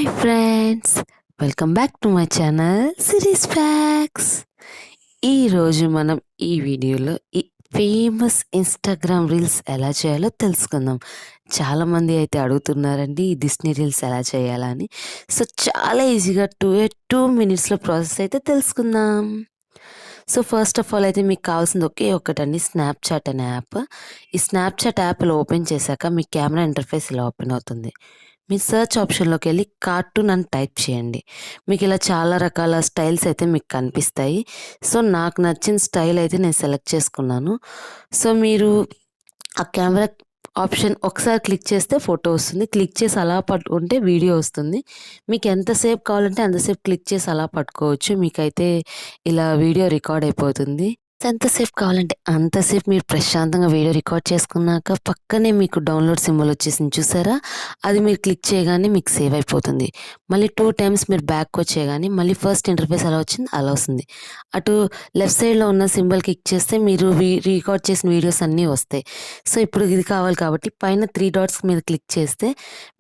Hi friends, welcome back to my channel series facts. ఈరోజు మనం ఈ వీడియోలో ఈ ఫేమస్ ఇన్స్టాగ్రామ్ రీల్స్ ఎలా చేయాలో తెలుసుకుందాం. చాలామంది అయితే అడుగుతున్నారండి ఈ డిస్నీ రీల్స్ ఎలా చేయాలని. సో చాలా ఈజీగా 2 మినిట్స్లో ప్రాసెస్ అయితే తెలుసుకుందాం. సో ఫస్ట్ ఆఫ్ ఆల్ అయితే మీకు కావాల్సింది ఒకే ఒక్కటండి, స్నాప్చాట్ అనే యాప్. ఈ స్నాప్చాట్ యాప్లో ఓపెన్ చేశాక మీ కెమెరా ఇంటర్ఫేస్ ఇలా ఓపెన్ అవుతుంది. మీ సెర్చ్ ఆప్షన్లోకి వెళ్ళి కార్టూన్ అని టైప్ చేయండి. మీకు ఇలా చాలా రకాల స్టైల్స్ అయితే మీకు కనిపిస్తాయి. సో నాకు నచ్చిన స్టైల్ అయితే నేను సెలెక్ట్ చేసుకున్నాను. సో మీరు ఆ కెమెరా ఆప్షన్ ఒకసారి క్లిక్ చేస్తే ఫోటో వస్తుంది. క్లిక్ చేసి అలా పట్టుకుంటే వీడియో వస్తుంది. మీకు ఎంతసేపు కావాలంటే అంతసేపు క్లిక్ చేసి అలా పట్టుకోవచ్చు. మీకైతే ఇలా వీడియో రికార్డ్ అయిపోతుంది. ఎంతసేపు కావాలంటే అంతసేపు మీరు ప్రశాంతంగా వీడియో రికార్డ్ చేసుకున్నాక పక్కనే మీకు డౌన్లోడ్ సింబల్ వచ్చేసింది చూసారా, అది మీరు క్లిక్ చేయగానే మీకు సేవ్ అయిపోతుంది. మళ్ళీ 2 టైమ్స్ మీరు బ్యాక్ వచ్చేయగానే మళ్ళీ ఫస్ట్ ఇంటర్ఫేస్ అలా వచ్చింది అలా వస్తుంది. అటు లెఫ్ట్ సైడ్లో ఉన్న సింబల్ క్లిక్ చేస్తే మీరు రికార్డ్ చేసిన వీడియోస్ అన్నీ వస్తాయి. సో ఇప్పుడు ఇది కావాలి కాబట్టి పైన 3 డాట్స్ మీద క్లిక్ చేస్తే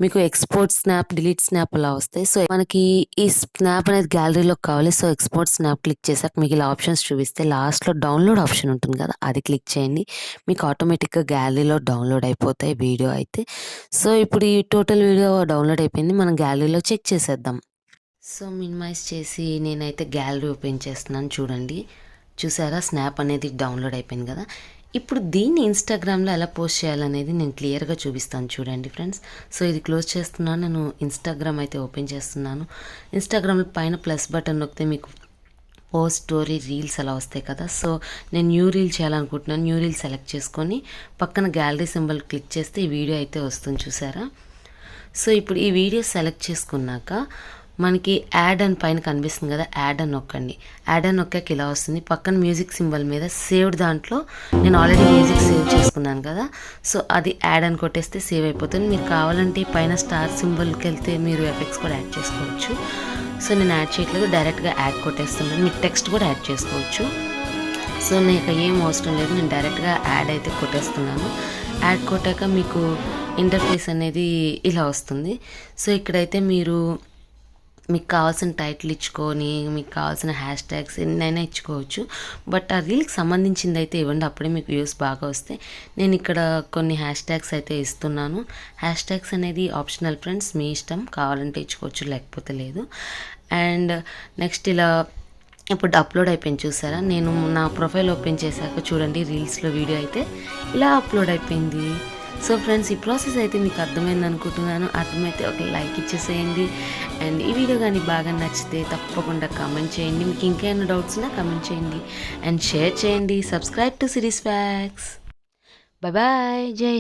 మీకు ఎక్స్పోర్ట్ స్నాప్, డిలీట్ స్నాప్ అలా వస్తాయి. సో మనకి ఈ స్నాప్ అనేది గ్యాలరీలోకి కావాలి. సో ఎక్స్పోర్ట్ స్నాప్ క్లిక్ చేసాక మీకు ఇలా ఆప్షన్స్ చూపిస్తే లాస్ట్లో డౌన్లోడ్ ఆప్షన్ ఉంటుంది కదా, అది క్లిక్ చేయండి. మీకు ఆటోమేటిక్గా గ్యాలరీలో డౌన్లోడ్ అయిపోతాయి వీడియో అయితే. సో ఇప్పుడు ఈ టోటల్ వీడియో డౌన్లోడ్ అయిపోయింది. మనం గ్యాలరీలో చెక్ చేసేద్దాం. సో మినిమైజ్ చేసి నేనైతే గ్యాలరీ ఓపెన్ చేస్తున్నాను. చూడండి, చూసారా స్నాప్ అనేది డౌన్లోడ్ అయిపోయింది కదా. ఇప్పుడు దీన్ని ఇన్స్టాగ్రామ్లో ఎలా పోస్ట్ చేయాలనేది నేను క్లియర్గా చూపిస్తాను చూడండి ఫ్రెండ్స్. సో ఇది క్లోజ్ చేస్తున్నాను. నేను ఇన్స్టాగ్రామ్ అయితే ఓపెన్ చేస్తున్నాను. ఇన్స్టాగ్రామ్ పైన ప్లస్ బటన్ నొక్కితే మీకు పోస్ట్, స్టోరీ, రీల్స్ అలా వస్తాయి కదా. సో నేను న్యూ రీల్ చేయాలనుకుంటున్నాను. న్యూ రీల్ సెలెక్ట్ చేసుకొని పక్కన గ్యాలరీ సింబల్ క్లిక్ చేస్తే ఈ వీడియో అయితే వస్తుంది చూసారా. సో ఇప్పుడు ఈ వీడియో సెలెక్ట్ చేసుకున్నాక మనకి యాడ్ అని పైన కనిపిస్తుంది కదా, యాడ్ అని నొక్కండి. యాడ్ అని నొక్కాక ఇలా వస్తుంది. పక్కన మ్యూజిక్ సింబల్ మీద సేవ్డ్ దాంట్లో నేను ఆల్రెడీ మ్యూజిక్ సేవ్ చేసుకున్నాను కదా. సో అది యాడ్ అని కొట్టేస్తే సేవ్ అయిపోతుంది. మీరు కావాలంటే పైన స్టార్ సింబల్కి వెళ్తే మీరు ఎఫెక్ట్స్ కూడా యాడ్ చేసుకోవచ్చు. సో నేను యాడ్ చేయట్లేదు, డైరెక్ట్గా యాడ్ కొట్టేస్తున్నాను. మీరు టెక్స్ట్ కూడా యాడ్ చేసుకోవచ్చు. సో నాకు ఏం అవసరం లేదు, నేను డైరెక్ట్గా యాడ్ అయితే కొట్టేస్తున్నాను. యాడ్ కొట్టాక మీకు ఇంటర్ఫేస్ అనేది ఇలా వస్తుంది. సో ఇక్కడైతే మీకు కావాల్సిన టైటిల్ ఇచ్చుకొని మీకు కావాల్సిన హ్యాష్ ట్యాగ్స్ ఎన్నైనా ఇచ్చుకోవచ్చు. బట్ ఆ రీల్కి సంబంధించింది అయితే ఇవ్వండి, అప్పుడే మీకు వ్యూస్ బాగా వస్తాయి. నేను ఇక్కడ కొన్ని హ్యాష్ ట్యాగ్స్ అయితే ఇస్తున్నాను. హ్యాష్ ట్యాగ్స్ అనేది ఆప్షనల్ ఫ్రెండ్స్, మీ ఇష్టం, కావాలంటే ఇచ్చుకోవచ్చు లేకపోతే లేదు. అండ్ నెక్స్ట్ ఇలా ఇప్పుడు అప్లోడ్ అయిపోయింది చూసారా. నేను నా ప్రొఫైల్ ఓపెన్ చేశాక చూడండి రీల్స్లో వీడియో అయితే ఇలా అప్లోడ్ అయిపోయింది. సో ఫ్రెండ్స్, ఈ ప్రాసెస్ అయితే మీకు అర్థమైంది అనుకుంటున్నాను. అర్థమైతే ఒక లైక్ ఇచ్చేసేయండి. అండ్ ఈ వీడియో కానీ బాగా నచ్చితే తప్పకుండా కామెంట్ చేయండి. మీకు ఇంకేమైనా డౌట్స్ ఉన్నా కామెంట్ చేయండి అండ్ షేర్ చేయండి. Subscribe to series facts. Bye bye, Jai Hind.